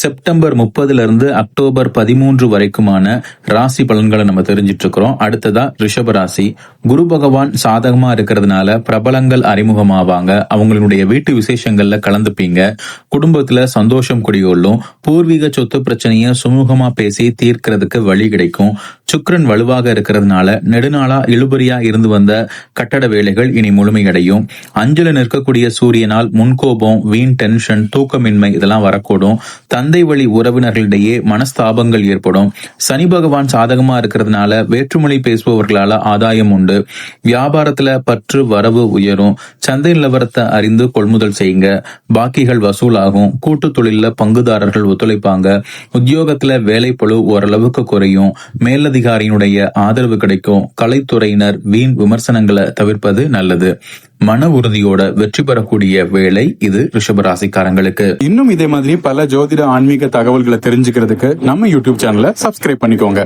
September 30 இருந்து October 13 வரைக்குமான ராசி பலன்களை நம்ம தெரிஞ்சிட்டு இருக்கிறோம். அடுத்ததா ரிஷப ராசி. குரு பகவான் சாதகமா இருக்கிறதுனால பிரபலங்கள் அறிமுகமாவாங்க. அவங்களுடைய வீட்டு விசேஷங்கள்ல கலந்துப்பீங்க. குடும்பத்துல சந்தோஷம் குடிகொள்ளும். பூர்வீக சொத்து பிரச்சனைய சுமூகமா பேசி தீர்க்கிறதுக்கு வழி கிடைக்கும். சுக்கிரன் வலுவாக இருக்கிறதுனால நெடுநாளா இழுபறியா இருந்து வந்த கட்டட வேலைகள் இனி முழுமையடையும். அஞ்சுல நிற்கக்கூடிய சூரியனால் முன்கோபம், வீண் டென்ஷன், தூக்கமின்மை இதெல்லாம் வரக்கூடும். தந்தை வழி உறவினர்களிடையே மனஸ்தாபங்கள் ஏற்படும். சனி பகவான் சாதகமா இருக்கிறதுனால வேற்றுமொழி பேசுபவர்களால ஆதாயம் உண்டு. வியாபாரத்துல பற்று வரவு உயரும். சந்தை நிலவரத்தை அறிந்து கொள்முதல் செய்யுங்க. பாக்கிகள் வசூலாகும். கூட்டு தொழில பங்குதாரர்கள் ஒத்துழைப்பாங்க. உத்தியோகத்துல வேலை பளு ஓரளவுக்கு குறையும். மேலதிகாரியினுடைய ஆதரவு கிடைக்கும். கலைத்துறையினர் வீண் விமர்சனங்களை தவிர்ப்பது நல்லது. மன உறுதியோட வெற்றி பெறக்கூடிய வேலை இது ரிஷபராசிக்காரங்களுக்கு. இன்னும் இதே மாதிரி பல ஜோதிட ஆன்மீக தகவல்களை தெரிஞ்சுக்கிறதுக்கு நம்ம யூடியூப் சேனலை சப்ஸ்கிரைப் பண்ணிக்கோங்க.